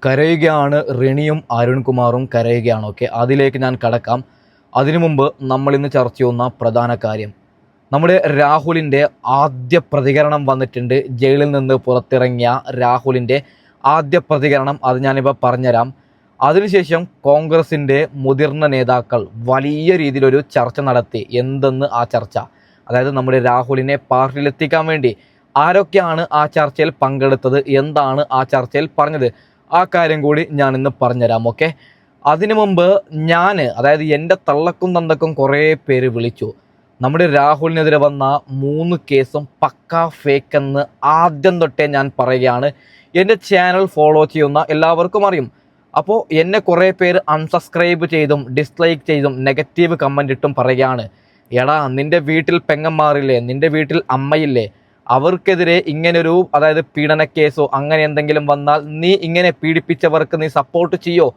കരയുകയാണ് റിണിയും അരുൺകുമാറും കരയുകയാണ്. ഓക്കെ, അതിലേക്ക് ഞാൻ കടക്കാം. അതിനു മുമ്പ് നമ്മൾ ഇന്ന് ചർച്ച ചെയ്യുന്ന പ്രധാന കാര്യം, നമ്മുടെ രാഹുലിൻ്റെ ആദ്യ പ്രതികരണം വന്നിട്ടുണ്ട്. ജയിലിൽ നിന്ന് പുറത്തിറങ്ങിയ രാഹുലിൻ്റെ ആദ്യ പ്രതികരണം, അത് ഞാനിപ്പോൾ പറഞ്ഞുതരാം. അതിനുശേഷം കോൺഗ്രസിൻ്റെ മുതിർന്ന നേതാക്കൾ വലിയ രീതിയിലൊരു ചർച്ച നടത്തി. എന്തെന്ന് ആ ചർച്ച, അതായത് നമ്മുടെ രാഹുലിനെ പാർട്ടിയിലെത്തിക്കാൻ വേണ്ടി ആരൊക്കെയാണ് ആ ചർച്ചയിൽ പങ്കെടുത്തത്, എന്താണ് ആ ചർച്ചയിൽ പറഞ്ഞത്, ആ കാര്യം കൂടി ഞാൻ ഇന്ന് പറഞ്ഞുതരാം. ഓക്കെ, അതിനു മുമ്പ് അതായത് എൻ്റെ തള്ളക്കും തന്തക്കും കുറേ പേര് വിളിച്ചു. നമ്മുടെ രാഹുലിനെതിരെ വന്ന 3 കേസും പക്കാ ഫേക്ക് എന്ന് ആദ്യം തൊട്ടേ ഞാൻ പറയുകയാണ്. എൻ്റെ ചാനൽ ഫോളോ ചെയ്യുന്ന എല്ലാവർക്കും അറിയും. അപ്പോൾ എന്നെ കുറേ പേര് അൺസബ്സ്ക്രൈബ് ചെയ്തും ഡിസ്ലൈക്ക് ചെയ്തും നെഗറ്റീവ് കമൻ്റ് ഇട്ടും പറയുകയാണ്, എടാ നിൻ്റെ വീട്ടിൽ പെങ്ങന്മാരില്ലേ, നിൻ്റെ വീട്ടിൽ അമ്മയില്ലേ, അവർക്കെതിരെ ഇങ്ങനൊരു അതായത് പീഡന കേസോ അങ്ങനെ എന്തെങ്കിലും വന്നാൽ നീ ഇങ്ങനെ പീഡിപ്പിച്ചവർക്ക് നീ സപ്പോർട്ട് ചെയ്യോ?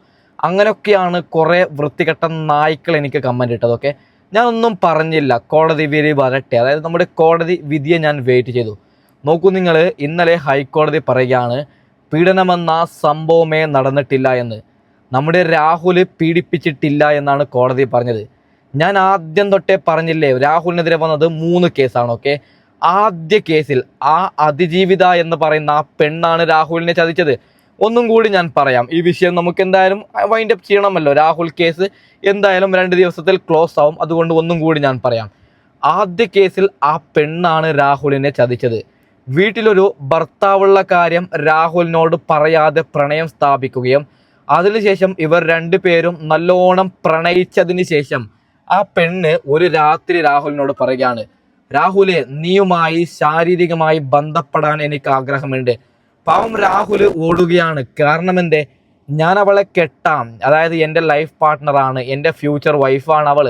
അങ്ങനെയൊക്കെയാണ് കുറേ വൃത്തികെട്ട നായ്ക്കൾ എനിക്ക് കമൻ്റ് ഇട്ടതൊക്കെ. ഞാനൊന്നും പറഞ്ഞില്ല, കോടതി വിധി വരട്ടെ, അതായത് നമ്മുടെ കോടതി വിധിയെ ഞാൻ വെയിറ്റ് ചെയ്തു. നോക്കൂ നിങ്ങൾ, ഇന്നലെ ഹൈക്കോടതി പറയുകയാണ് പീഡനമെന്ന സംഭവമേ നടന്നിട്ടില്ല എന്ന്. നമ്മുടെ രാഹുൽ പീഡിപ്പിച്ചിട്ടില്ല എന്നാണ് കോടതി പറഞ്ഞത്. ഞാൻ ആദ്യം തൊട്ടേ പറഞ്ഞില്ലേ, രാഹുലിനെതിരെ വന്നത് 3 കേസാണ്. ഓക്കെ, ആദ്യ കേസിൽ ആ അതിജീവിത എന്ന് പറയുന്ന ആ പെണ്ണാണ് രാഹുലിനെ ചതിച്ചത്. ഒന്നും കൂടി ഞാൻ പറയാം, ഈ വിഷയം നമുക്ക് എന്തായാലും വൈൻഡ് അപ്പ് ചെയ്യണമല്ലോ. രാഹുൽ കേസ് എന്തായാലും 2 ദിവസത്തിൽ ക്ലോസ് ആവും. അതുകൊണ്ട് ഒന്നും കൂടി ഞാൻ പറയാം. ആദ്യ കേസിൽ ആ പെണ്ണാണ് രാഹുലിനെ ചതിച്ചത്. വീട്ടിലൊരു ഭർത്താവുള്ള കാര്യം രാഹുലിനോട് പറയാതെ പ്രണയം സ്ഥാപിക്കുകയും അതിനുശേഷം ഇവർ 2 പേരും നല്ലോണം പ്രണയിച്ചതിന് ശേഷം ആ പെണ്ണ് ഒരു രാത്രി രാഹുലിനോട് പറയുകയാണ്, രാഹുലെ നീയുമായി ശാരീരികമായി ബന്ധപ്പെടാൻ എനിക്ക് ആഗ്രഹമുണ്ട്. പാവം രാഹുൽ ഓടുകയാണ്. കാരണം എന്തേ, ഞാൻ അവളെ കെട്ടാം, അതായത് എൻ്റെ ലൈഫ് പാർട്ട്ണറാണ്, എൻ്റെ ഫ്യൂച്ചർ വൈഫാണ് അവൾ.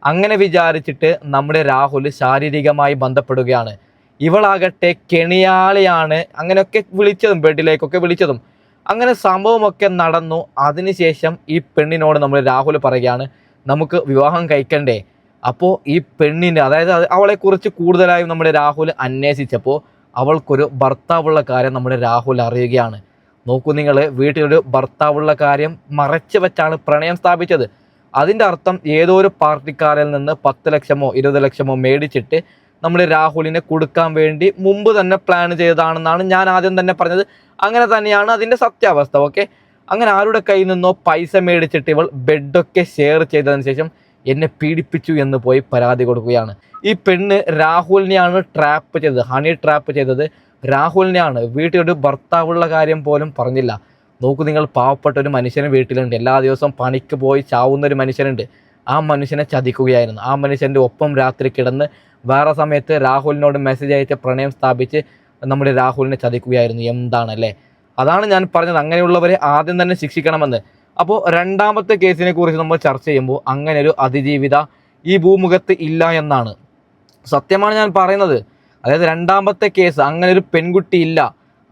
അങ്ങനെ വിചാരിച്ചിട്ട് നമ്മുടെ രാഹുൽ ശാരീരികമായി ബന്ധപ്പെടുകയാണ്. ഇവളാകട്ടെ കെണിയാളിയാണ്, അങ്ങനെയൊക്കെ വിളിച്ചതും, ബെഡിലേക്കൊക്കെ വിളിച്ചതും. അങ്ങനെ സംഭവമൊക്കെ നടന്നു. അതിനുശേഷം ഈ പെണ്ണിനോട് നമ്മൾ രാഹുൽ പറയുകയാണ്, നമുക്ക് വിവാഹം കഴിക്കണ്ടേ? അപ്പോൾ ഈ പെണ്ണിൻ്റെ അതായത് അവളെക്കുറിച്ച് കൂടുതലായും നമ്മുടെ രാഹുൽ അന്വേഷിച്ചപ്പോൾ അവൾക്കൊരു ഭർത്താവുള്ള കാര്യം നമ്മുടെ രാഹുൽ അറിയുകയാണ്. നോക്കൂ നിങ്ങൾ, വീട്ടിലൊരു ഭർത്താവുള്ള കാര്യം മറച്ചു വെച്ചാണ് പ്രണയം സ്ഥാപിച്ചത്. അതിൻ്റെ അർത്ഥം ഏതോ ഒരു പാർട്ടിക്കാരിൽ നിന്ന് 10 ലക്ഷമോ 20 ലക്ഷമോ മേടിച്ചിട്ട് നമ്മുടെ രാഹുലിനെ കൊടുക്കാൻ വേണ്ടി മുമ്പ് തന്നെ പ്ലാൻ ചെയ്തതാണെന്നാണ് ഞാൻ ആദ്യം തന്നെ പറഞ്ഞത്. അങ്ങനെ തന്നെയാണ് അതിൻ്റെ സത്യാവസ്ഥ. ഓക്കെ, അങ്ങനെ ആരുടെ കയ്യിൽ നിന്നോ പൈസ മേടിച്ചിട്ട് ഇവൾ ബെഡൊക്കെ ഷെയർ ചെയ്തതിന് ശേഷം എന്നെ പീഡിപ്പിച്ചു എന്ന് പോയി പരാതി കൊടുക്കുകയാണ്. ഈ പെണ്ണ് രാഹുലിനെയാണ് ട്രാപ്പ് ചെയ്തത്, ഹണി ട്രാപ്പ് ചെയ്തത് രാഹുലിനെയാണ്. വീട്ടിലൊരു ഭർത്താവുള്ള കാര്യം പോലും പറഞ്ഞില്ല. നോക്കൂ നിങ്ങൾ, പാവപ്പെട്ട ഒരു മനുഷ്യന് വീട്ടിലുണ്ട്, എല്ലാ ദിവസവും പണിക്ക് പോയി ചാവുന്ന ഒരു മനുഷ്യനുണ്ട്. ആ മനുഷ്യനെ ചതിക്കുകയായിരുന്നു. ആ മനുഷ്യൻ്റെ ഒപ്പം രാത്രി കിടന്ന് വേറെ സമയത്ത് രാഹുലിനോട് മെസ്സേജ് അയച്ച് പ്രണയം സ്ഥാപിച്ച് നമ്മുടെ രാഹുലിനെ ചതിക്കുകയായിരുന്നു. എന്താണല്ലേ, അതാണ് ഞാൻ പറഞ്ഞത്, അങ്ങനെയുള്ളവരെ ആദ്യം തന്നെ ശിക്ഷിക്കണമെന്ന്. അപ്പോൾ രണ്ടാമത്തെ കേസിനെ കുറിച്ച് നമ്മൾ ചർച്ച ചെയ്യുമ്പോൾ അങ്ങനെ ഒരു അതിജീവിത ഈ ഭൂമുഖത്ത് ഇല്ല എന്നാണ്, സത്യമാണ് ഞാൻ പറയുന്നത്. അതായത് രണ്ടാമത്തെ കേസ്, അങ്ങനെ ഒരു പെൺകുട്ടി ഇല്ല.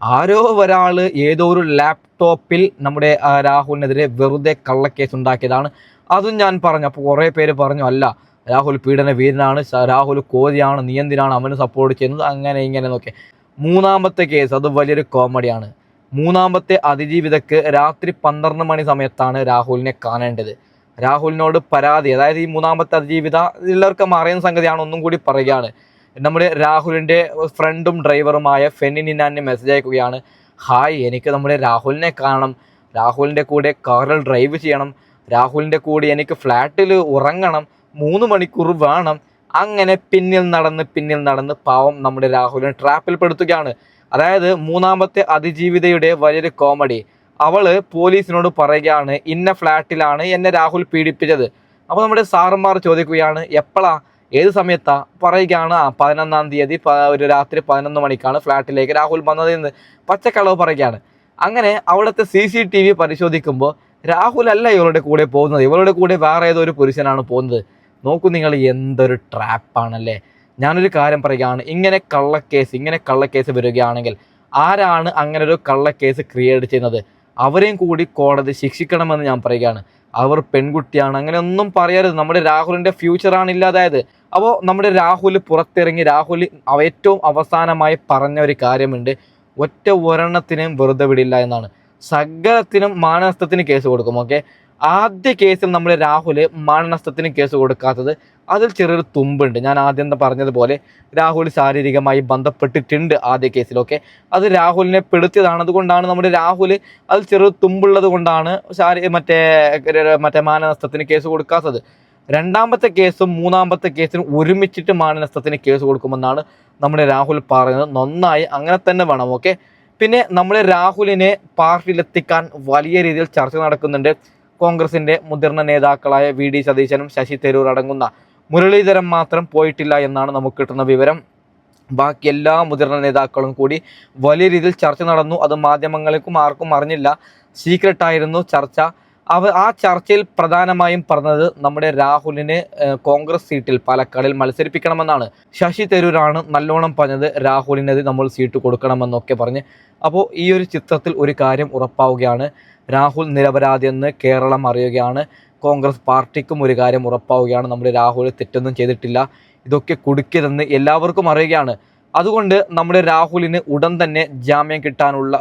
ആരോ ഒരാൾ ഏതോ ഒരു ലാപ്ടോപ്പിൽ നമ്മുടെ രാഹുലിനെതിരെ വെറുതെ കള്ളക്കേസ് ഉണ്ടാക്കിയതാണ്. അതും ഞാൻ പറഞ്ഞു. അപ്പോൾ കുറേ പേര് പറഞ്ഞു, അല്ല രാഹുൽ പീഡന വീരനാണ്, രാഹുൽ കോതിയാണ്, നീ എന്തിനാണ് അവന് സപ്പോർട്ട് ചെയ്യുന്നത്, അങ്ങനെ ഇങ്ങനെ എന്നൊക്കെ. മൂന്നാമത്തെ കേസ് അത് വലിയൊരു കോമഡിയാണ്. മൂന്നാമത്തെ അതിജീവിതക്ക് രാത്രി 12 മണി സമയത്താണ് രാഹുലിനെ കാണേണ്ടത്. രാഹുലിനോട് പരാതി, അതായത് ഈ മൂന്നാമത്തെ അതിജീവിത എല്ലാവർക്കും അറിയുന്ന സംഗതിയാണ്, ഒന്നും കൂടി പറയുകയാണ്. നമ്മുടെ രാഹുലിൻ്റെ ഫ്രണ്ടും ഡ്രൈവറുമായ ഫെന്നിനാനെ മെസ്സേജ് അയക്കുകയാണ്, ഹായ് എനിക്ക് നമ്മുടെ രാഹുലിനെ കാണണം, രാഹുലിൻ്റെ കൂടെ കാറിൽ ഡ്രൈവ് ചെയ്യണം, രാഹുലിൻ്റെ കൂടെ എനിക്ക് ഫ്ലാറ്റിൽ ഉറങ്ങണം, 3 മണിക്കൂർ വേണം. അങ്ങനെ പിന്നിൽ നടന്ന് പാവം നമ്മുടെ രാഹുലിനെ ട്രാപ്പിൽ പെടുത്തുകയാണ്. അതായത് മൂന്നാമത്തെ അതിജീവിതയുടെ വലിയൊരു കോമഡി, അവള് പോലീസിനോട് പറയുകയാണ് ഇന്ന ഫ്ലാറ്റിലാണ് എന്നെ രാഹുൽ പീഡിപ്പിച്ചത്. അപ്പോൾ നമ്മുടെ സാറന്മാർ ചോദിക്കുകയാണ് എപ്പോഴാ, ഏത് സമയത്താ? പറയുകയാണ് 11-ാം തീയതി ഒരു രാത്രി 11 മണിക്കാണ് ഫ്ലാറ്റിലേക്ക് രാഹുൽ വന്നതെന്ന് പച്ചക്കളവ് പറയുകയാണ്. അങ്ങനെ അവിടുത്തെ CCTV പരിശോധിക്കുമ്പോൾ രാഹുൽ അല്ല ഇവളുടെ കൂടെ പോകുന്നത്, ഇവളുടെ കൂടെ വേറെ ഏതോ ഒരു പുരുഷനാണ് പോകുന്നത്. നോക്കൂ നിങ്ങൾ, എന്തൊരു ട്രാപ്പാണല്ലേ. ഞാനൊരു കാര്യം പറയുകയാണ്, ഇങ്ങനെ കള്ളക്കേസ് വരികയാണെങ്കിൽ ആരാണ് അങ്ങനെ ഒരു കള്ളക്കേസ് ക്രിയേറ്റ് ചെയ്യുന്നത്, അവരെയും കൂടി കോടതി ശിക്ഷിക്കണമെന്ന് ഞാൻ പറയുകയാണ്. അവർ പെൺകുട്ടിയാണ്, അങ്ങനെ ഒന്നും പറയരുത്. നമ്മുടെ രാഹുലിൻ്റെ ഫ്യൂച്ചറാണ് ഇല്ലാതായത്. അപ്പോൾ നമ്മുടെ രാഹുൽ പുറത്തിറങ്ങി രാഹുൽ ഏറ്റവും അവസാനമായി പറഞ്ഞ ഒരു കാര്യമുണ്ട്, ഒറ്റ ഒരെണ്ണത്തിനെയും വെറുതെ വിടില്ല എന്നാണ്. സകലത്തിനും മാനനഷ്ടത്തിന് കേസ് കൊടുക്കും. ഓക്കെ, ആദ്യ കേസിൽ നമ്മൾ രാഹുൽ മാനനഷ്ടത്തിന് കേസ് കൊടുക്കാത്തത് അതിൽ ചെറിയൊരു തുമ്പുണ്ട്. ഞാൻ ആദ്യം പറഞ്ഞതുപോലെ രാഹുൽ ശാരീരികമായി ബന്ധപ്പെട്ടിട്ടുണ്ട് ആദ്യ കേസിലൊക്കെ. അത് രാഹുലിനെ പെടുത്തിയതാണ്. അതുകൊണ്ടാണ് നമ്മുടെ രാഹുൽ അതിൽ ചെറിയൊരു തുമ്പുള്ളത് കൊണ്ടാണ് മറ്റേ മാനനഷ്ടത്തിന് കേസ് കൊടുക്കാത്തത്. രണ്ടാമത്തെ കേസും മൂന്നാമത്തെ കേസിനും ഒരുമിച്ചിട്ട് മാനനഷ്ടത്തിന് കേസ് കൊടുക്കുമെന്നാണ് നമ്മുടെ രാഹുൽ പറയുന്നത്. നന്നായി, അങ്ങനെ തന്നെ വേണം. ഓക്കെ, പിന്നെ നമ്മുടെ രാഹുലിനെ പാർട്ടിയിലെത്തിക്കാൻ വലിയ രീതിയിൽ ചർച്ച നടക്കുന്നുണ്ട്. കോൺഗ്രസിന്റെ മുതിർന്ന നേതാക്കളായ VD സതീശനും ശശി തരൂർ അടങ്ങുന്ന മുരളീധരൻ മാത്രം പോയിട്ടില്ല എന്നാണ് നമുക്ക് കിട്ടുന്ന വിവരം. ബാക്കി എല്ലാ മുതിർന്ന നേതാക്കളും കൂടി വലിയ രീതിയിൽ ചർച്ച നടന്നു. അത് മാധ്യമങ്ങൾക്കും ആർക്കും അറിഞ്ഞില്ല, സീക്രട്ടായിരുന്നു ചർച്ച. ആ ചർച്ചയിൽ പ്രധാനമായും പറഞ്ഞത് നമ്മുടെ രാഹുലിനെ കോൺഗ്രസ് സീറ്റിൽ പാലക്കാടിൽ മത്സരിപ്പിക്കണമെന്നാണ്. ശശി തരൂരാണ് നല്ലോണം പറഞ്ഞത്, രാഹുലിനത് നമ്മൾ സീറ്റ് കൊടുക്കണമെന്നൊക്കെ പറഞ്ഞ്. അപ്പോൾ ഈ ഒരു ചിത്രത്തിൽ ഒരു കാര്യം ഉറപ്പാവുകയാണ്, രാഹുൽ നിരപരാധിയെന്ന് കേരളം അറിയുകയാണ്. കോൺഗ്രസ് പാർട്ടിക്കും ഒരു കാര്യം ഉറപ്പാവുകയാണ്, നമ്മുടെ രാഹുൽ തെറ്റൊന്നും ചെയ്തിട്ടില്ല, ഇതൊക്കെ കുടുക്കിയതെന്ന് എല്ലാവർക്കും അറിയുകയാണ്. അതുകൊണ്ട് നമ്മുടെ രാഹുലിന് ഉടൻ തന്നെ ജാമ്യം കിട്ടാനുള്ള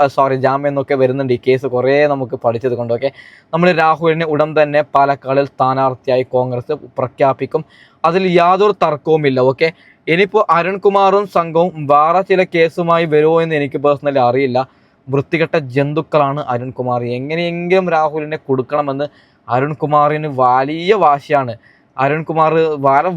ജാമ്യം എന്നൊക്കെ വരുന്നുണ്ട്. ഈ കേസ് കുറേ നമുക്ക് പഠിച്ചത് കൊണ്ടൊക്കെ നമ്മൾ രാഹുലിനെ ഉടൻ തന്നെ പാലക്കാടിൽ സ്ഥാനാർത്ഥിയായി കോൺഗ്രസ് പ്രഖ്യാപിക്കും. അതിൽ യാതൊരു തർക്കവുമില്ല. ഓക്കെ, ഇനിയിപ്പോൾ അരുൺകുമാറും സംഘവും വേറെ ചില കേസുമായി വരുമോ എന്ന് എനിക്ക് പേഴ്സണലി അറിയില്ല. വൃത്തികെട്ട ജന്തുക്കളാണ് അരുൺകുമാർ. എങ്ങനെയെങ്കിലും രാഹുലിനെ കൊടുക്കണമെന്ന് അരുൺകുമാറിന് വലിയ വാശിയാണ്. അരുൺകുമാർ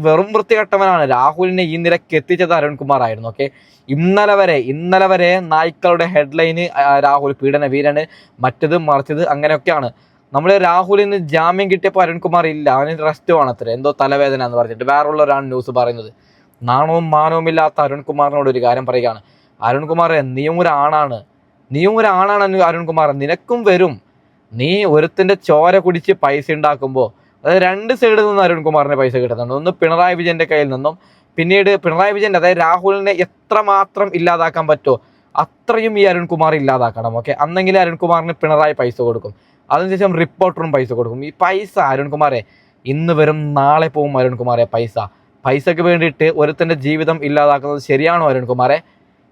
വെറും വൃത്തികെട്ടവനാണ്. രാഹുലിനെ ഈ നിലയ്ക്ക് എത്തിച്ചത് അരുൺകുമാർ ആയിരുന്നു. ഓക്കെ, ഇന്നലെ വരെ നായ്ക്കളുടെ ഹെഡ്ലൈന് രാഹുൽ പീഡന വീരന്, മറ്റത് മറിച്ചത്, അങ്ങനെയൊക്കെയാണ്. നമ്മൾ രാഹുലിന് ജാമ്യം കിട്ടിയപ്പോൾ അരുൺകുമാർ ഇല്ല, അവന് റെസ്റ്റ് വേണത്ര, എന്തോ തലവേദന എന്ന് പറഞ്ഞിട്ട് വേറുള്ളവരാണ് ന്യൂസ് പറയുന്നത്. നാണവും മാനവും ഇല്ലാത്ത അരുൺകുമാറിനോട് ഒരു കാര്യം പറയുകയാണ്, അരുൺകുമാറെ നീയും ഒരു ആണാണ്, അരുൺകുമാർ, നിനക്കും വരും. നീ ഒരുത്തിൻ്റെ ചോര കുടിച്ച് പൈസ ഉണ്ടാക്കുമ്പോൾ, അതായത് രണ്ട് സൈഡിൽ നിന്നും അരുൺകുമാറിന് പൈസ കിട്ടുന്നുണ്ട്. ഒന്ന് പിണറായി വിജയൻ്റെ കയ്യിൽ നിന്നും, പിന്നീട് പിണറായി വിജയൻ, അതായത് രാഹുലിനെ എത്രമാത്രം ഇല്ലാതാക്കാൻ പറ്റുമോ അത്രയും ഈ അരുൺകുമാർ ഇല്ലാതാക്കണം. ഓക്കെ, അന്നെങ്കിലും അരുൺകുമാറിന് പിണറായി പൈസ കൊടുക്കും, അതിനുശേഷം റിപ്പോർട്ടറും പൈസ കൊടുക്കും. ഈ പൈസ അരുൺകുമാറെ ഇന്ന് വരും നാളെ പോവും. അരുൺകുമാറെ പൈസക്ക് വേണ്ടിയിട്ട് ഒരുത്തൻ്റെ ജീവിതം ഇല്ലാതാക്കുന്നത് ശരിയാണോ അരുൺകുമാറെ?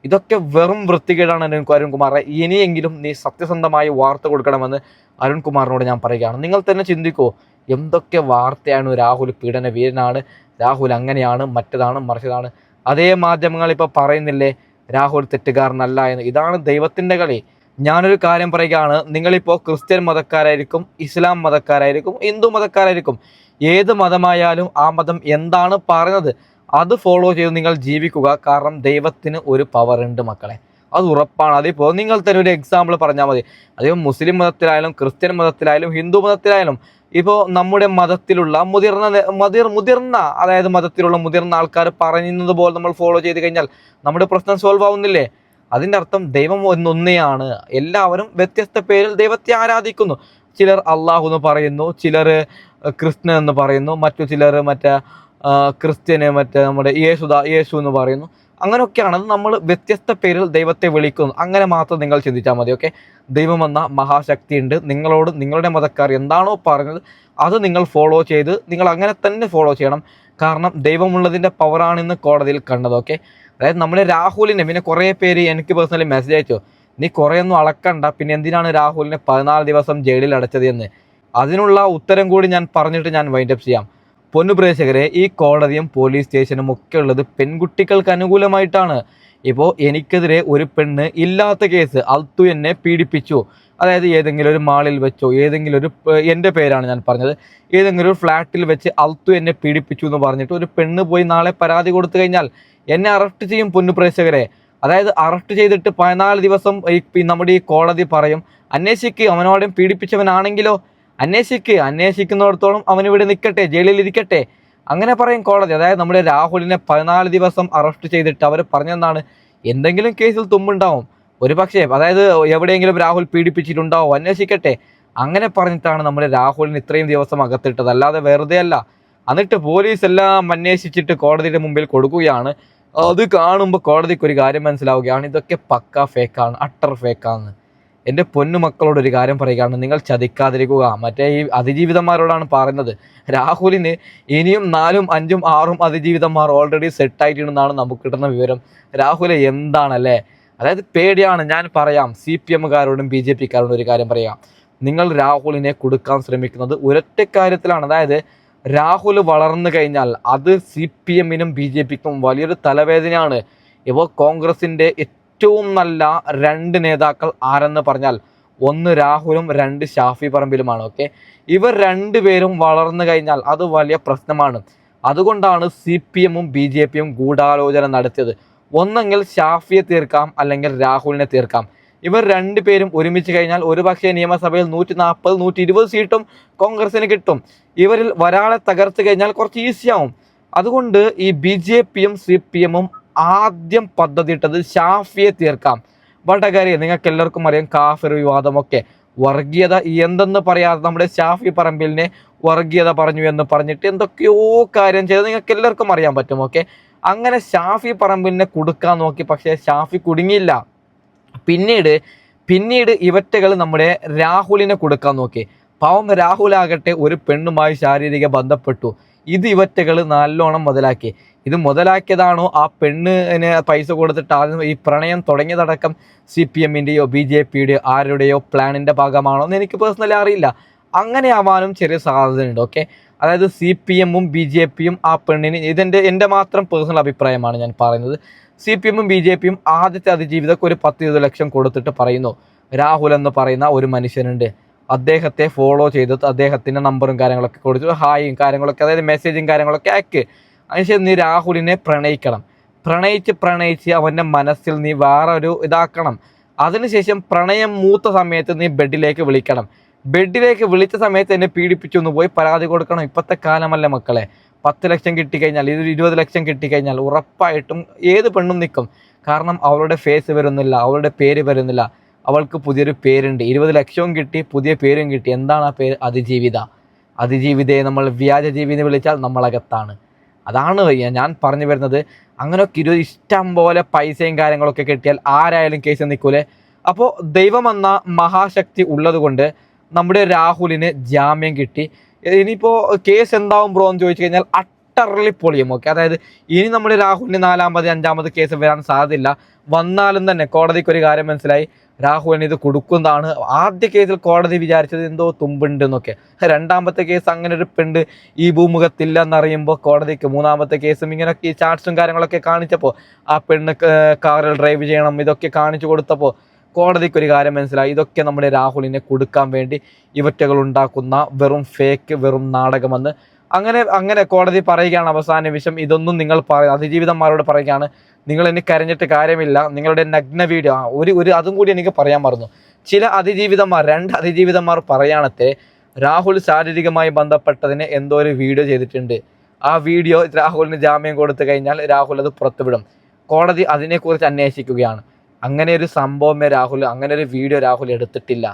ഇതൊക്കെ വെറും വൃത്തികേടാണ് അരുൺകുമാറെ. ഇനിയെങ്കിലും നീ സത്യസന്ധമായി വാർത്ത കൊടുക്കണമെന്ന് അരുൺകുമാറിനോട് ഞാൻ പറയുകയാണ്. നിങ്ങൾ തന്നെ ചിന്തിക്കൂ, എന്തൊക്കെ വാർത്തയാണ്, രാഹുൽ പീഡന വീരനാണ്, രാഹുൽ അങ്ങനെയാണ്, മറ്റതാണ്, മറിച്ചതാണ്. അതേ മാധ്യമങ്ങൾ ഇപ്പോൾ പറയുന്നില്ലേ രാഹുൽ തെറ്റുകാരനല്ല എന്ന്. ഇതാണ് ദൈവത്തിൻ്റെ കളി. ഞാനൊരു കാര്യം പറയുകയാണ്, നിങ്ങളിപ്പോൾ ക്രിസ്ത്യൻ മതക്കാരായിരിക്കും, ഇസ്ലാം മതക്കാരായിരിക്കും, ഹിന്ദു മതക്കാരായിരിക്കും, ഏത് മതമായാലും ആ മതം എന്താണ് പറയുന്നത് അത് ഫോളോ ചെയ്ത് നിങ്ങൾ ജീവിക്കുക. കാരണം ദൈവത്തിന് ഒരു പവർ ഉണ്ട് മക്കളെ, അത് ഉറപ്പാണ്. അതിപ്പോൾ നിങ്ങൾ തന്നെ ഒരു എക്സാമ്പിൾ പറഞ്ഞാൽ മതി. അതിപ്പോൾ മുസ്ലിം മതത്തിലായാലും ക്രിസ്ത്യൻ മതത്തിലായാലും ഹിന്ദു മതത്തിലായാലും, ഇപ്പോൾ നമ്മുടെ മതത്തിലുള്ള മുതിർന്ന അതായത് മതത്തിലുള്ള മുതിർന്ന ആൾക്കാർ പറയുന്നത് പോലെ നമ്മൾ ഫോളോ ചെയ്ത് കഴിഞ്ഞാൽ നമ്മുടെ പ്രശ്നം സോൾവ് ആവുന്നില്ലേ? അതിൻ്റെ അർത്ഥം ദൈവം ഒന്നേയാണ്. എല്ലാവരും വ്യത്യസ്ത പേരിൽ ദൈവത്തെ ആരാധിക്കുന്നു. ചിലർ അള്ളാഹു എന്ന് പറയുന്നു, ചിലർ കൃഷ്ണൻ എന്ന് പറയുന്നു, മറ്റു ചിലർ ക്രിസ്ത്യന് നമ്മുടെ യേശു എന്ന് പറയുന്നു. അങ്ങനെയൊക്കെയാണ്. അത് നമ്മൾ വ്യത്യസ്ത പേരിൽ ദൈവത്തെ വിളിക്കുന്നു. അങ്ങനെ മാത്രം നിങ്ങൾ ചിന്തിച്ചാൽ മതി. ഓക്കെ, ദൈവം എന്ന മഹാശക്തിയുണ്ട്. നിങ്ങളോട് നിങ്ങളുടെ മതക്കാർ എന്താണോ പറഞ്ഞത് അത് നിങ്ങൾ ഫോളോ ചെയ്ത് നിങ്ങൾ അങ്ങനെ തന്നെ ഫോളോ ചെയ്യണം. കാരണം ദൈവമുള്ളതിൻ്റെ പവറാണെന്ന് കോടതിയിൽ കണ്ടത്. ഓക്കെ, അതായത് നമ്മുടെ രാഹുലിനെ, പിന്നെ കുറേ പേര് എനിക്ക് പേഴ്സണലി മെസ്സേജ് അയച്ചു, നീ കുറേയൊന്നും അളക്കണ്ട, പിന്നെ എന്തിനാണ് രാഹുലിനെ 14 ദിവസം ജയിലിൽ അടച്ചത് എന്ന്. അതിനുള്ള ഉത്തരം കൂടി ഞാൻ പറഞ്ഞിട്ട് ഞാൻ വൈൻഡപ്പ് ചെയ്യാം. പൊന്നുപ്രേക്ഷകരെ, ഈ കോടതിയും പോലീസ് സ്റ്റേഷനും ഒക്കെ ഉള്ളത് പെൺകുട്ടികൾക്ക് അനുകൂലമായിട്ടാണ്. ഇപ്പോൾ എനിക്കെതിരെ ഒരു പെണ്ണ് ഇല്ലാത്ത കേസ്, അൽത്തു എന്നെ പീഡിപ്പിച്ചു, അതായത് ഏതെങ്കിലും ഒരു മാളിൽ വെച്ചോ, ഏതെങ്കിലും ഒരു, എൻ്റെ പേരാണ് ഞാൻ പറഞ്ഞത്, ഏതെങ്കിലും ഒരു ഫ്ലാറ്റിൽ വെച്ച് അൽത്തു എന്നെ പീഡിപ്പിച്ചു എന്ന് പറഞ്ഞിട്ട് ഒരു പെണ്ണ് പോയി നാളെ പരാതി കൊടുത്തു കഴിഞ്ഞാൽ എന്നെ അറസ്റ്റ് ചെയ്യും പൊന്നുപ്രേക്ഷകരെ. അതായത് അറസ്റ്റ് ചെയ്തിട്ട് 14 ദിവസം നമ്മുടെ ഈ കോടതി പറയും, അന്വേഷിക്കുക, അവനോടും പീഡിപ്പിച്ചവനാണെങ്കിലോ അന്വേഷിക്കുന്നിടത്തോളം അവനിവിടെ നിൽക്കട്ടെ, ജയിലിൽ ഇരിക്കട്ടെ, അങ്ങനെ പറയും കോടതി. അതായത് നമ്മുടെ രാഹുലിനെ 14 ദിവസം അറസ്റ്റ് ചെയ്തിട്ട് അവർ പറഞ്ഞെന്നാണ്, എന്തെങ്കിലും കേസിൽ തുമ്പുണ്ടാവും ഒരു പക്ഷേ, അതായത് എവിടെയെങ്കിലും രാഹുൽ പീഡിപ്പിച്ചിട്ടുണ്ടാവും, അന്വേഷിക്കട്ടെ, അങ്ങനെ പറഞ്ഞിട്ടാണ് നമ്മുടെ രാഹുലിന് ഇത്രയും ദിവസം അകത്തിട്ടത്, അല്ലാതെ വെറുതെ അല്ല. എന്നിട്ട് പോലീസ് എല്ലാം അന്വേഷിച്ചിട്ട് കോടതിയുടെ മുമ്പിൽ കൊടുക്കുകയാണ്. അത് കാണുമ്പോൾ കോടതിക്ക് ഒരു കാര്യം മനസ്സിലാവുകയാണ്, ഇതൊക്കെ പക്ക ഫേക്കാണ്, അട്ടർ ഫേക്കാണ്. എൻ്റെ പൊന്നുമക്കളോട് ഒരു കാര്യം പറയുകയാണ്, നിങ്ങൾ ചതിക്കാതിരിക്കുക. മറ്റേ ഈ അതിജീവിതന്മാരോടാണ് പറയുന്നത്. രാഹുലിന് ഇനിയും 4ഉം 5ഉം 6ഉം അതിജീവിതന്മാർ ഓൾറെഡി സെറ്റായിട്ടുണ്ടെന്നാണ് നമുക്ക് കിട്ടുന്ന വിവരം. രാഹുൽ എന്താണല്ലേ, അതായത് പേടിയാണ്. ഞാൻ പറയാം, CPM-കാരോടും BJP-കാരോടും ഒരു കാര്യം പറയാം. നിങ്ങൾ രാഹുലിനെ കൊടുക്കാൻ ശ്രമിക്കുന്നത് ഒരൊറ്റ കാര്യത്തിലാണ്. അതായത് രാഹുൽ വളർന്നു കഴിഞ്ഞാൽ അത് CPM-നും BJP-ക്കും വലിയൊരു തലവേദനയാണ്. ഇപ്പോൾ കോൺഗ്രസിൻ്റെ ഏറ്റവും നല്ല 2 നേതാക്കൾ ആരെന്ന് പറഞ്ഞാൽ ഒന്ന് രാഹുലും 2 ഷാഫി പറമ്പിലുമാണ്. ഓക്കെ, ഇവർ 2 പേരും വളർന്നു കഴിഞ്ഞാൽ അത് വലിയ പ്രശ്നമാണ്. അതുകൊണ്ടാണ് CPM-ഉം BJP-യും ഗൂഢാലോചന നടത്തിയത്. ഒന്നെങ്കിൽ ഷാഫിയെ തീർക്കാം, അല്ലെങ്കിൽ രാഹുലിനെ തീർക്കാം. ഇവർ 2 പേരും ഒരുമിച്ച് കഴിഞ്ഞാൽ ഒരുപക്ഷെ നിയമസഭയിൽ 140 120 സീറ്റും കോൺഗ്രസിന് കിട്ടും. ഇവരിൽ ഒരാളെ തകർത്ത് കഴിഞ്ഞാൽ കുറച്ച് ഈസിയാവും. അതുകൊണ്ട് ഈ BJP-യും CPM-ഉം ആദ്യം പദ്ധതിയിട്ടത് ഷാഫിയെ തീർക്കാം. കാര്യം നിങ്ങൾക്ക് എല്ലാവർക്കും അറിയാം, കാഫിർ വിവാദമൊക്കെ, വർഗീയത എന്തെന്ന് പറയാതെ നമ്മുടെ ഷാഫി പറമ്പിലിനെ വർഗീയത പറഞ്ഞു എന്ന് പറഞ്ഞിട്ട് എന്തൊക്കെയോ കാര്യം ചെയ്ത് നിങ്ങൾക്ക് എല്ലാവർക്കും അറിയാൻ പറ്റും. ഓക്കെ, അങ്ങനെ ഷാഫി പറമ്പിലിനെ കൊടുക്കാൻ നോക്കി, പക്ഷേ ഷാഫി കുടുങ്ങിയില്ല. പിന്നീട് ഇവറ്റകൾ നമ്മുടെ രാഹുലിനെ കൊടുക്കാൻ നോക്കി. പാവം രാഹുലാകട്ടെ ഒരു പെണ്ണുമായി ശാരീരിക ബന്ധപ്പെട്ടു. ഇത് ഇവറ്റകൾ നല്ലോണം മുതലാക്കി. ഇത് മുതലാക്കിയതാണോ ആ പെണ്ണിന് പൈസ കൊടുത്തിട്ട് ആദ്യം ഈ പ്രണയം തുടങ്ങിയതടക്കം CPM-ൻ്റെയോ BJP-യുടെയോ ആരുടെയോ പ്ലാനിൻ്റെ ഭാഗമാണോ എന്ന് എനിക്ക് പേഴ്സണലി അറിയില്ല. അങ്ങനെ ആവാനും ചെറിയ സാധ്യതയുണ്ട്. ഓക്കെ, അതായത് CPM-ഉം BJP-യും ആ പെണ്ണിന്, എൻ്റെ മാത്രം പേഴ്സണൽ അഭിപ്രായമാണ് ഞാൻ പറയുന്നത്, CPM-ഉം BJP-യും ആദ്യത്തെ അതിജീവിതക്ക് ഒരു 10-20 ലക്ഷം കൊടുത്തിട്ട് പറയുന്നു, രാഹുൽ എന്ന് പറയുന്ന ഒരു മനുഷ്യനുണ്ട്, അദ്ദേഹത്തെ ഫോളോ ചെയ്തിട്ട് അദ്ദേഹത്തിൻ്റെ നമ്പറും കാര്യങ്ങളൊക്കെ കൊടുത്തു, ഹായും കാര്യങ്ങളൊക്കെ, അതായത് മെസ്സേജും കാര്യങ്ങളൊക്കെ അയക്ക്. അതിനുശേഷം നീ രാഹുലിനെ പ്രണയിക്കണം. പ്രണയിച്ച് അവൻ്റെ മനസ്സിൽ നീ വേറൊരു ഇതാക്കണം. അതിനുശേഷം പ്രണയം മൂത്ത സമയത്ത് നീ ബെഡിലേക്ക് വിളിക്കണം. ബെഡിലേക്ക് വിളിച്ച സമയത്ത് എന്നെ പീഡിപ്പിച്ചൊന്ന് പോയി പരാതി കൊടുക്കണം. ഇപ്പോഴത്തെ കാലമല്ല മക്കളെ. 10 ലക്ഷം കിട്ടിക്കഴിഞ്ഞാൽ, ഇത് 20 ലക്ഷം കിട്ടിക്കഴിഞ്ഞാൽ ഉറപ്പായിട്ടും ഏത് പെണ്ണും നിൽക്കും. കാരണം അവളുടെ ഫേസ് വരുന്നില്ല, അവളുടെ പേര് വരുന്നില്ല. അവൾക്ക് പുതിയൊരു പേരുണ്ട്. 20 ലക്ഷവും കിട്ടി, പുതിയ പേരും കിട്ടി. എന്താണ് ആ പേര്? അതിജീവിതയെ നമ്മൾ വ്യാജ ജീവി എന്ന് വിളിച്ചാൽ നമ്മളകത്താണ്. അതാണ് ഞാൻ പറഞ്ഞു വരുന്നത്. അങ്ങനെയൊക്കെ ഇഷ്ടം പോലെ പൈസയും കാര്യങ്ങളൊക്കെ കിട്ടിയാൽ ആരായാലും കേസ് നിൽക്കൂലേ. അപ്പോൾ ദൈവം എന്ന മഹാശക്തി ഉള്ളത് കൊണ്ട് നമ്മുടെ രാഹുലിന് ജാമ്യം കിട്ടി. ഇനിയിപ്പോൾ കേസ് എന്താവും ബ്രോ എന്ന് ചോദിച്ചു കഴിഞ്ഞാൽ അട്ടർലി പൊളിയും. ഓക്കെ, അതായത് ഇനി നമ്മുടെ രാഹുലിന് 4ാമത് 5ാമത് കേസ് വരാൻ സാധ്യതയില്ല. വന്നാലും തന്നെ കോടതിക്ക് ഒരു കാര്യം മനസ്സിലായി, രാഹുലിന് ഇത് കൊടുക്കുന്നതാണ്. ആദ്യ കേസിൽ കോടതി വിചാരിച്ചത് എന്തോ തുമ്പുണ്ട് എന്നൊക്കെ. 2ാമത്തെ കേസ് അങ്ങനെ ഒരു പെണ്ണ് ഈ ഭൂമുഖത്തില്ല എന്നറിയുമ്പോൾ കോടതിക്ക് 3ാമത്തെ കേസും ഇങ്ങനെയൊക്കെ ഈ ചാർട്ട്സും കാര്യങ്ങളൊക്കെ കാണിച്ചപ്പോൾ, ആ പെണ്ണ് കാറിൽ ഡ്രൈവ് ചെയ്യണം, ഇതൊക്കെ കാണിച്ചു കൊടുത്തപ്പോൾ കോടതിക്ക് ഒരു കാര്യം മനസ്സിലായി, ഇതൊക്കെ നമ്മുടെ രാഹുലിനെ കൊടുക്കാൻ വേണ്ടി ഇവറ്റകൾ ഉണ്ടാക്കുന്ന വെറും ഫേക്ക്, വെറും നാടകമെന്ന്. അങ്ങനെ കോടതി പറയുകയാണ് അവസാന നിമിഷം, ഇതൊന്നും നിങ്ങൾ അതിജീവിതന്മാരോട് പറയുകയാണ്, നിങ്ങൾ എനിക്ക് കരഞ്ഞിട്ട് കാര്യമില്ല, നിങ്ങളുടെ നഗ്ന വീഡിയോ ഒരു അതും കൂടി എനിക്ക് പറയാൻ മറന്നു. ചില അതിജീവിതന്മാർ, 2 അതിജീവിതന്മാർ പറയാണത്തെ രാഹുൽ ശാരീരികമായി ബന്ധപ്പെട്ടതിന് എന്തോ ഒരു വീഡിയോ ചെയ്തിട്ടുണ്ട്. ആ വീഡിയോ രാഹുലിന് ജാമ്യം കൊടുത്തു കഴിഞ്ഞാൽ രാഹുൽ അത് പുറത്തുവിടും. കോടതി അതിനെക്കുറിച്ച് അന്വേഷിക്കുകയാണ്. അങ്ങനെ ഒരു സംഭവമേ അങ്ങനെ ഒരു വീഡിയോ രാഹുൽ എടുത്തിട്ടില്ല.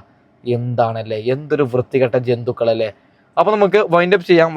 എന്താണല്ലേ, എന്തൊരു വൃത്തികെട്ട ജന്തുക്കളല്ലേ. അപ്പോൾ നമുക്ക് വൈൻഡപ്പ് ചെയ്യാം.